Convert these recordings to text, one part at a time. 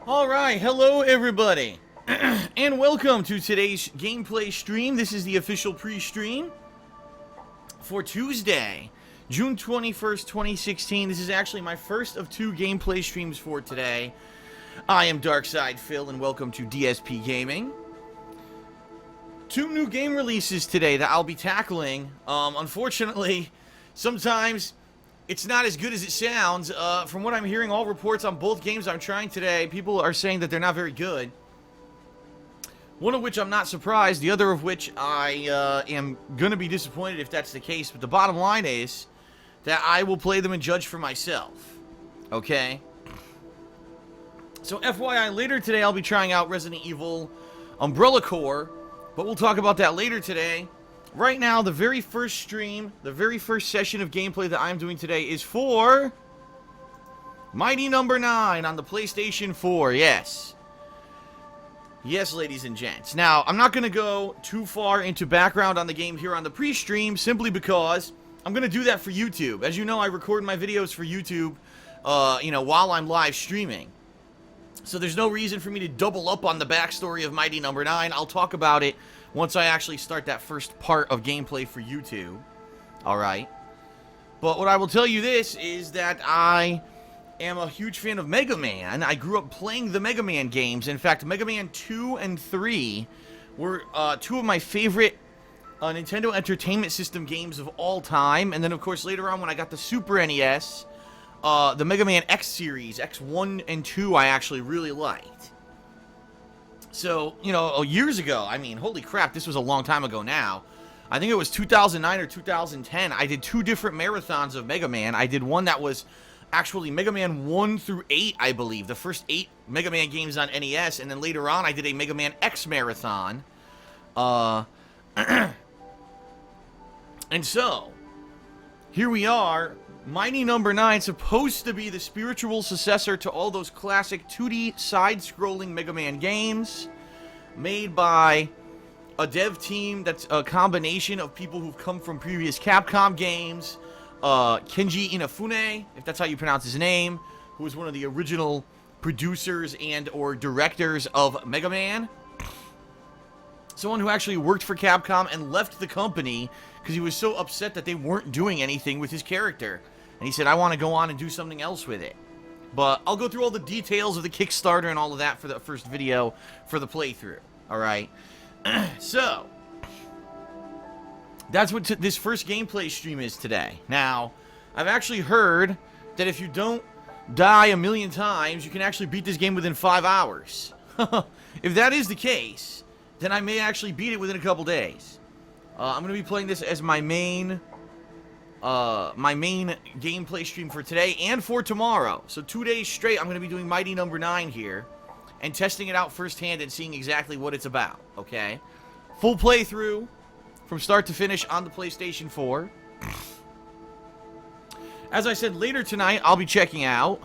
Alright, hello everybody, and welcome to today's gameplay stream. This is the official pre-stream for Tuesday, June 21st, 2016. This is actually my first of two gameplay streams for today. I am Darkside Phil, and welcome to DSPGaming. Two new game releases today that I'll be tackling. Unfortunately, sometimes it's not as good as it sounds. From what I'm hearing, all reports on both games I'm trying today, people are saying that they're not very good. One of which I'm not surprised, the other of which I am going to be disappointed if that's the case. But the bottom line is that I will play them and judge for myself. Okay? So FYI, later today I'll be trying out Resident Evil Umbrella Corps, but we'll talk about that later today. Right now, the very first stream, the very first session of gameplay that I'm doing today is for Mighty Number 9 on the PlayStation 4, yes. Yes, ladies and gents. Now, I'm not going to go too far into background on the game here on the pre-stream, simply because I'm going to do that for YouTube. As you know, I record my videos for YouTube, while I'm live streaming. So there's no reason for me to double up on the backstory of Mighty Number 9. I'll talk about it once I actually start that first part of gameplay for YouTube. Alright. But what I will tell you this is that I am a huge fan of Mega Man. I grew up playing the Mega Man games. In fact, Mega Man 2 and 3 were two of my favorite Nintendo Entertainment System games of all time. And then, of course, later on when I got the Super NES, the Mega Man X series, X1 and 2, I actually really liked. So, years ago, I mean, holy crap, this was a long time ago now. I think it was 2009 or 2010. I did two different marathons of Mega Man. I did one that was actually Mega Man 1 through 8, I believe. The first 8 Mega Man games on NES. And then later on, I did a Mega Man X marathon. And so, here we are. Mighty Number 9, supposed to be the spiritual successor to all those classic 2D side-scrolling Mega Man games, made by a dev team that's a combination of people who've come from previous Capcom games. Kenji Inafune, if that's how you pronounce his name, who was one of the original producers and or directors of Mega Man. Someone who actually worked for Capcom and left the company because he was so upset that they weren't doing anything with his character. And he said, I want to go on and do something else with it. But I'll go through all the details of the Kickstarter and all of that for the first video for the playthrough. Alright? So, that's what this first gameplay stream is today. Now, I've actually heard that if you don't die a million times, you can actually beat this game within 5 hours. If that is the case, then I may actually beat it within a couple days. I'm going to be playing this as my main gameplay stream for today and for tomorrow. So 2 days straight, I'm going to be doing Mighty Number 9 here and testing it out firsthand and seeing exactly what it's about, okay? Full playthrough from start to finish on the PlayStation 4. As I said, later tonight, I'll be checking out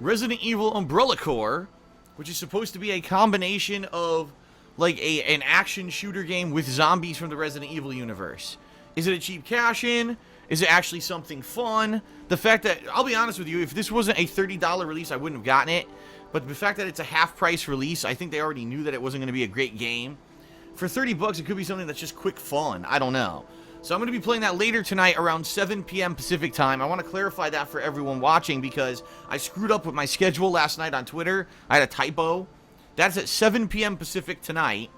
Resident Evil Umbrella Corps, which is supposed to be a combination of like an action shooter game with zombies from the Resident Evil universe. Is it a cheap cash-in? Is it actually something fun? The fact that, I'll be honest with you, if this wasn't a $30 release, I wouldn't have gotten it. But the fact that it's a half-price release, I think they already knew that it wasn't going to be a great game. For 30 bucks, it could be something that's just quick fun. I don't know. So I'm going to be playing that later tonight around 7 p.m. Pacific time. I want to clarify that for everyone watching because I screwed up with my schedule last night on Twitter. I had a typo. That's at 7 p.m. Pacific tonight.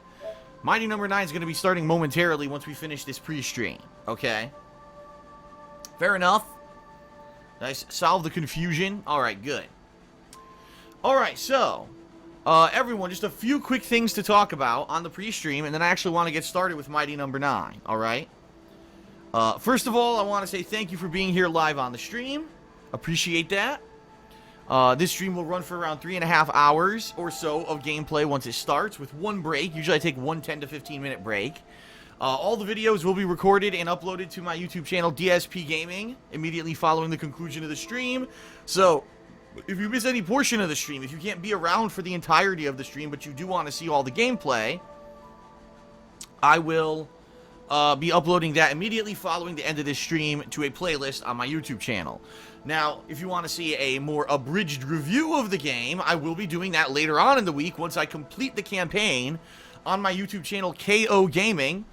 Mighty Number 9 is going to be starting momentarily once we finish this pre-stream. Okay? Fair enough. Nice. Solve the confusion. Alright, good. Alright, so everyone, just a few quick things to talk about on the pre-stream, and then I actually want to get started with Mighty Number 9. Alright? First of all, I want to say thank you for being here live on the stream. Appreciate that. This stream will run for around 3.5 hours or so of gameplay once it starts, with one break. Usually I take one 10 to 15 minute break. All the videos will be recorded and uploaded to my YouTube channel, DSPGaming, immediately following the conclusion of the stream. So, if you miss any portion of the stream, if you can't be around for the entirety of the stream, but you do want to see all the gameplay, I will be uploading that immediately following the end of this stream to a playlist on my YouTube channel. Now, if you want to see a more abridged review of the game, I will be doing that later on in the week once I complete the campaign on my YouTube channel, KO Gaming,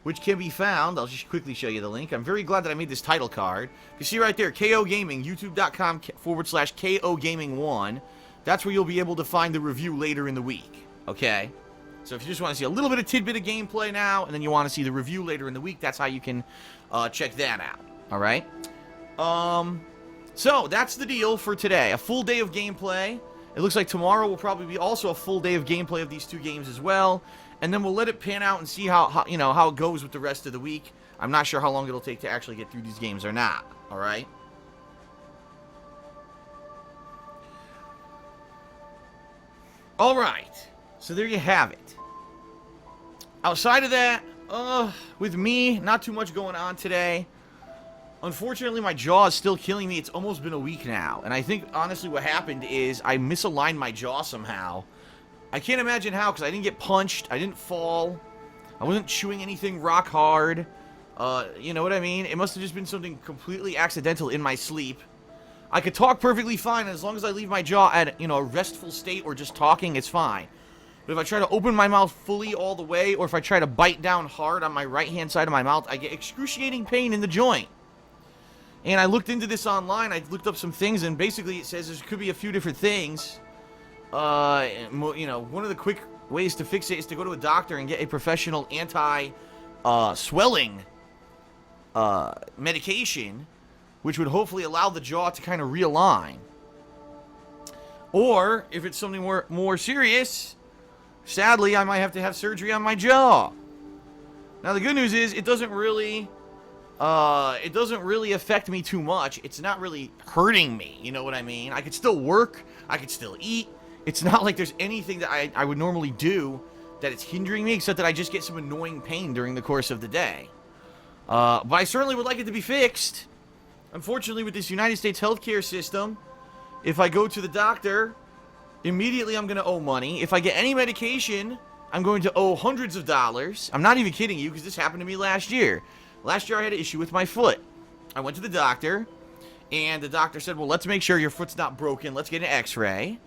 which can be found. I'll just quickly show you the link. I'm very glad that I made this title card. You see right there, KO Gaming, youtube.com/KO Gaming 1. That's where you'll be able to find the review later in the week, okay? So if you just want to see a little bit of tidbit of gameplay now, and then you want to see the review later in the week, that's how you can check that out, all right? So that's the deal for today. A full day of gameplay. It looks like tomorrow will probably be also a full day of gameplay of these two games as well, and then we'll let it pan out and see how it goes with the rest of the week. I'm not sure how long it'll take to actually get through these games or not, all right? All right, so there you have it. Outside of that, with me, not too much going on today. Unfortunately, my jaw is still killing me. It's almost been a week now, and I think, honestly, what happened is I misaligned my jaw somehow. I can't imagine how, because I didn't get punched, I didn't fall, I wasn't chewing anything rock hard, you know what I mean? It must have just been something completely accidental in my sleep. I could talk perfectly fine, and as long as I leave my jaw at, a restful state or just talking, it's fine. But if I try to open my mouth fully all the way, or if I try to bite down hard on my right-hand side of my mouth, I get excruciating pain in the joint. And I looked into this online, I looked up some things, and basically it says there could be a few different things. One of the quick ways to fix it is to go to a doctor and get a professional anti-swelling medication, which would hopefully allow the jaw to kind of realign. Or, if it's something more serious, sadly, I might have to have surgery on my jaw. Now, the good news is, it doesn't really affect me too much. It's not really hurting me, you know what I mean? I could still work, I could still eat. It's not like there's anything that I would normally do that it's hindering me, except that I just get some annoying pain during the course of the day. But I certainly would like it to be fixed. Unfortunately, with this United States healthcare system, if I go to the doctor, immediately I'm going to owe money. If I get any medication, I'm going to owe hundreds of dollars. I'm not even kidding you, because this happened to me last year. Last year I had an issue with my foot. I went to the doctor, and the doctor said, well, let's make sure your foot's not broken. Let's get an x-ray.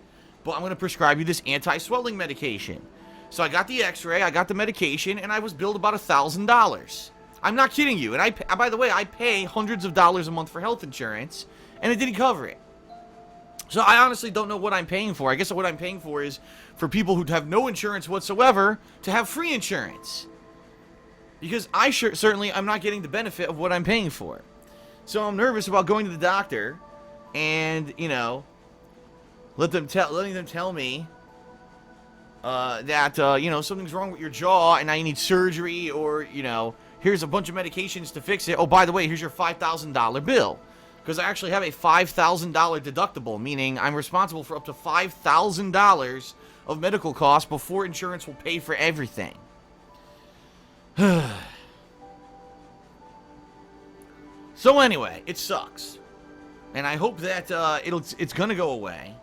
But I'm going to prescribe you this anti-swelling medication. So I got the x-ray, I got the medication, and I was billed about $1,000. I'm not kidding you. And by the way, I pay hundreds of dollars a month for health insurance, and it didn't cover it. So I honestly don't know what I'm paying for. I guess what I'm paying for is for people who have no insurance whatsoever to have free insurance. Because certainly I'm not getting the benefit of what I'm paying for. So I'm nervous about going to the doctor and, letting them tell me that, something's wrong with your jaw and I need surgery, or, here's a bunch of medications to fix it. Oh, by the way, here's your $5,000 bill. Because I actually have a $5,000 deductible, meaning I'm responsible for up to $5,000 of medical costs before insurance will pay for everything. So anyway, it sucks. And I hope that it's going to go away.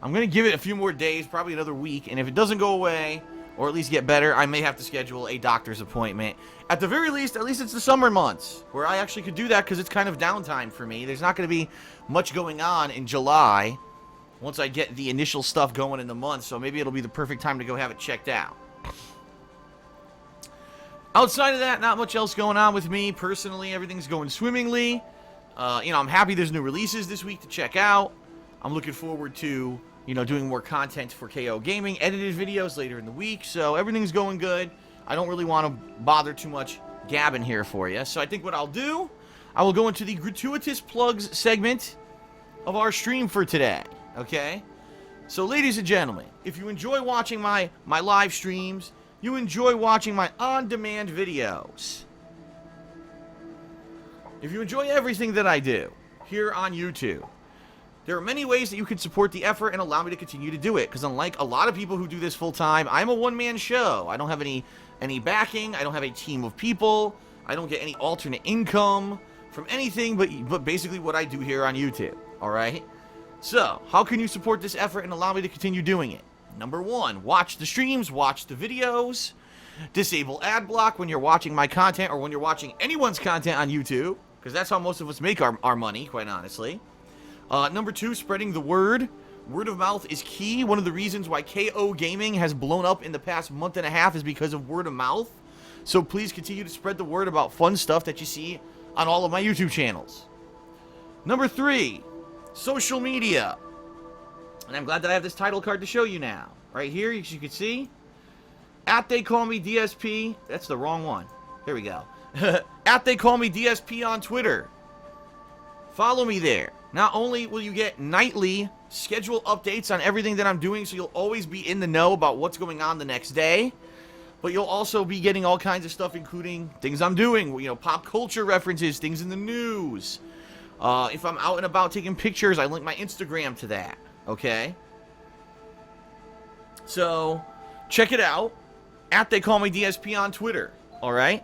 I'm going to give it a few more days, probably another week, and if it doesn't go away, or at least get better, I may have to schedule a doctor's appointment. At the very least, at least it's the summer months, where I actually could do that, because it's kind of downtime for me. There's not going to be much going on in July, once I get the initial stuff going in the month, so maybe it'll be the perfect time to go have it checked out. Outside of that, not much else going on with me. Personally, everything's going swimmingly. I'm happy there's new releases this week to check out. I'm looking forward to, doing more content for KO Gaming, edited videos later in the week, so everything's going good. I don't really want to bother too much gabbing here for you, so I think what I'll do, I will go into the gratuitous plugs segment of our stream for today, okay? So, ladies and gentlemen, if you enjoy watching my live streams, you enjoy watching my on-demand videos, if you enjoy everything that I do here on YouTube, there are many ways that you can support the effort and allow me to continue to do it, because unlike a lot of people who do this full-time, I'm a one-man show. I don't have any backing, I don't have a team of people, I don't get any alternate income from anything but basically what I do here on YouTube, alright? So, how can you support this effort and allow me to continue doing it? Number one, watch the streams, watch the videos. Disable ad block when you're watching my content or when you're watching anyone's content on YouTube, because that's how most of us make our money, quite honestly. Number 2, spreading the word. Word of mouth is key. One of the reasons why KO Gaming has blown up in the past month and a half is because of word of mouth. So please continue to spread the word about fun stuff that you see on all of my YouTube channels. Number 3, social media. And I'm glad that I have this title card to show you now. Right here, as you can see, at They Call Me DSP. That's the wrong one. Here we go. At They Call Me DSP on Twitter. Follow me there. Not only will you get nightly schedule updates on everything that I'm doing, so you'll always be in the know about what's going on the next day, but you'll also be getting all kinds of stuff, including things I'm doing, you know, pop culture references, things in the news. If I'm out and about taking pictures, I link my Instagram to that, okay? So, check it out. At They Call Me DSP on Twitter, alright?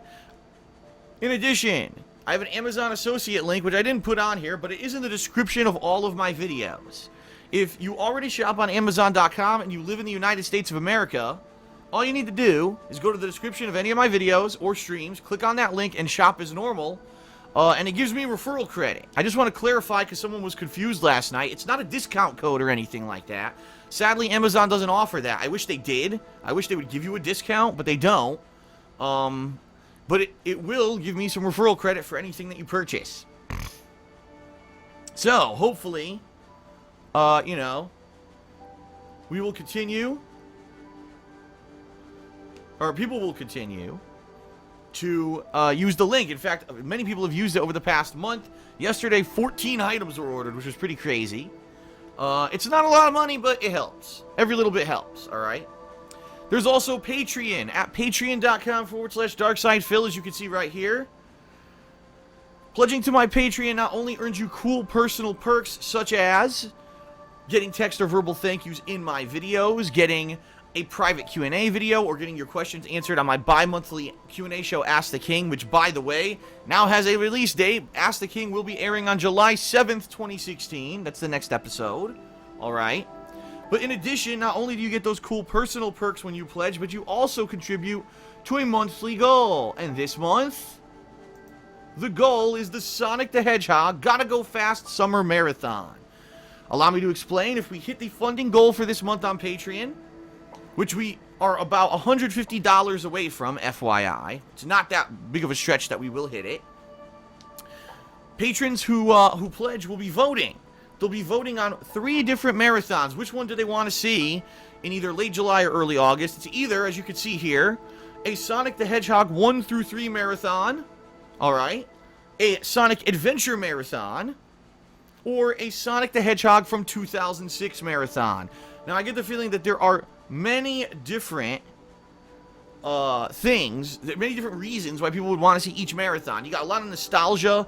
In addition, I have an Amazon associate link, which I didn't put on here, but it is in the description of all of my videos. If you already shop on Amazon.com and you live in the United States of America, all you need to do is go to the description of any of my videos or streams, click on that link, and shop as normal, and it gives me referral credit. I just want to clarify, because someone was confused last night, it's not a discount code or anything like that. Sadly, Amazon doesn't offer that. I wish they did. I wish they would give you a discount, but they don't. But it will give me some referral credit for anything that you purchase. So, hopefully, you know, we will continue, or people will continue to use the link. In fact, many people have used it over the past month. Yesterday, 14 items were ordered, which was pretty crazy. It's not a lot of money, but it helps. Every little bit helps, all right? There's also Patreon at patreon.com/DarksidePhil, as you can see right here. Pledging to my Patreon not only earns you cool personal perks, such as getting text or verbal thank yous in my videos, getting a private Q&A video, or getting your questions answered on my bi-monthly Q&A show, Ask the King, which, by the way, now has a release date. Ask the King will be airing on July 7th, 2016. That's the next episode. All right. But in addition, not only do you get those cool personal perks when you pledge, but you also contribute to a monthly goal. And this month, the goal is the Sonic the Hedgehog Gotta Go Fast Summer Marathon. Allow me to explain. If we hit the funding goal for this month on Patreon, which we are about $150 away from, FYI. It's not that big of a stretch that we will hit it. Patrons who pledge will be voting. They'll be voting on 3 different marathons. Which one do they want to see in either late July or early August? It's either, as you can see here, a Sonic the Hedgehog 1 through 3 marathon, alright, a Sonic Adventure marathon, or a Sonic the Hedgehog from 2006 marathon. Now, I get the feeling that there are many different things, many different reasons why people would want to see each marathon. You got a lot of nostalgia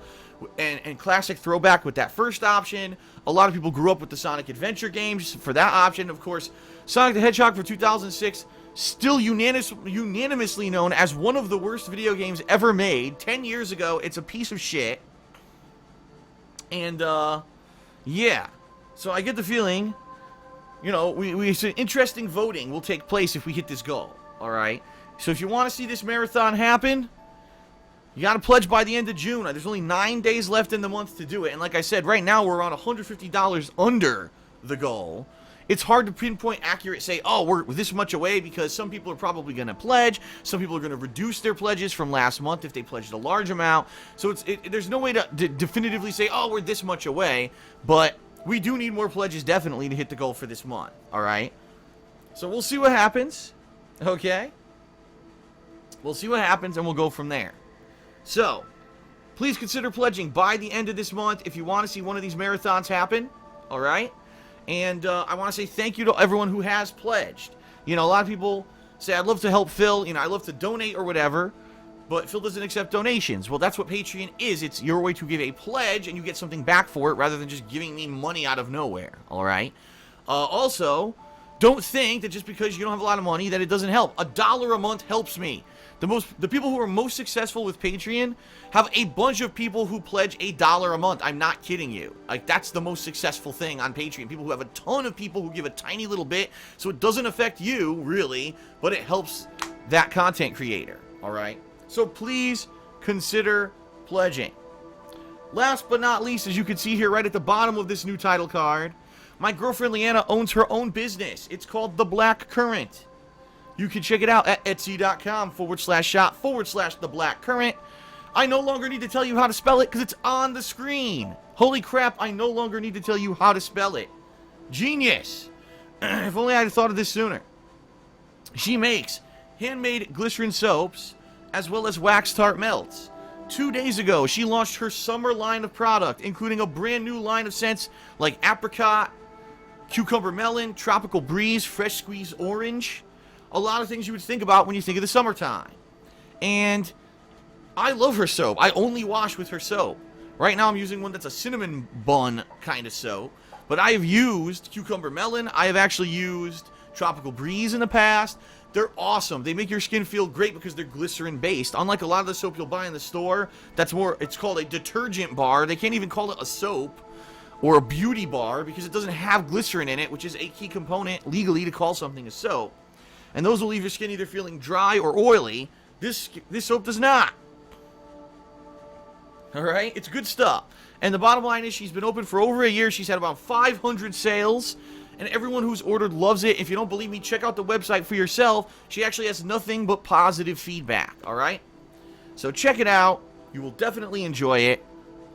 and classic throwback with that first option. A lot of people grew up with the Sonic Adventure games for that option. Of course, Sonic the Hedgehog for 2006, still unanimously known as one of the worst video games ever made. 10 years ago, it's a piece of shit. And, yeah. So I get the feeling, you know, it's an interesting voting will take place if we hit this goal. Alright? So if you want to see this marathon happen, you got to pledge by the end of June. There's only 9 days left in the month to do it. And like I said, right now we're around $150 under the goal. It's hard to pinpoint accurate, say, oh, we're this much away, because some people are probably going to pledge. Some people are going to reduce their pledges from last month if they pledged a large amount. So there's no way to definitively say, oh, we're this much away. But we do need more pledges, definitely, to hit the goal for this month. All right? So we'll see what happens. Okay? We'll see what happens, and we'll go from there. So, please consider pledging by the end of this month if you want to see one of these marathons happen, alright? And I want to say thank you to everyone who has pledged. You know, a lot of people say, I'd love to help Phil, you know, I'd love to donate or whatever, but Phil doesn't accept donations. Well, that's what Patreon is. It's your way to give a pledge, and you get something back for it, rather than just giving me money out of nowhere, alright? Also, don't think that just because you don't have a lot of money that it doesn't help. $1 a month helps me. The people who are most successful with Patreon have a bunch of people who pledge $1 a month. I'm not kidding you. Like, that's the most successful thing on Patreon. People who have a ton of people who give a tiny little bit, so it doesn't affect you, really, but it helps that content creator, all right? So please consider pledging. Last but not least, as you can see here right at the bottom of this new title card, my girlfriend Leanna owns her own business. It's called The Black Current. You can check it out at etsy.com/shop/The Black Current. I no longer need to tell you how to spell it because it's on the screen. Holy crap, I no longer need to tell you how to spell it. Genius. If only I had thought of this sooner. She makes handmade glycerin soaps as well as wax tart melts. 2 days ago, she launched her summer line of product, including a brand new line of scents like apricot, cucumber melon, tropical breeze, fresh squeezed orange. A lot of things you would think about when you think of the summertime. And I love her soap. I only wash with her soap. Right now I'm using one that's a cinnamon bun kind of soap. But I have used cucumber melon. I have actually used tropical breeze in the past. They're awesome. They make your skin feel great because they're glycerin based. Unlike a lot of the soap you'll buy in the store, it's called a detergent bar. They can't even call it a soap or a beauty bar because it doesn't have glycerin in it, which is a key component legally to call something a soap. And those will leave your skin either feeling dry or oily. This soap does not. Alright? It's good stuff. And the bottom line is she's been open for over a year. She's had about 500 sales. And everyone who's ordered loves it. If you don't believe me, check out the website for yourself. She actually has nothing but positive feedback. Alright? So check it out. You will definitely enjoy it.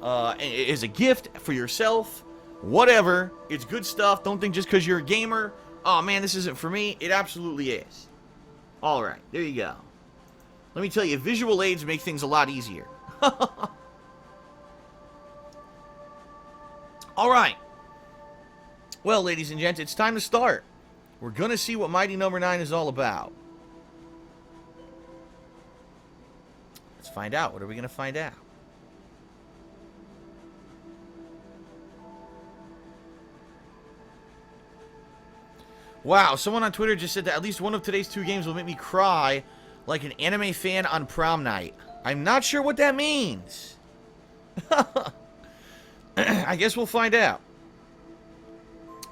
It is a gift for yourself. Whatever. It's good stuff. Don't think just because you're a gamer, oh man, this isn't for me. It absolutely is. Alright, there you go. Let me tell you, visual aids make things a lot easier. Alright. Well, ladies and gents, it's time to start. We're going to see what Mighty Number 9 is all about. Let's find out. What are we going to find out? Wow, someone on Twitter just said that at least one of today's 2 games will make me cry like an anime fan on prom night. I'm not sure what that means. I guess we'll find out.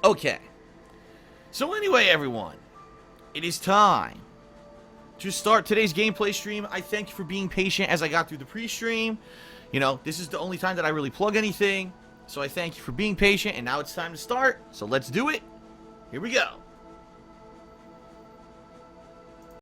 Okay. So anyway, everyone, it is time to start today's gameplay stream. I thank you for being patient as I got through the pre-stream. You know, this is the only time that I really plug anything. So I thank you for being patient, and now it's time to start. So let's do it. Here we go.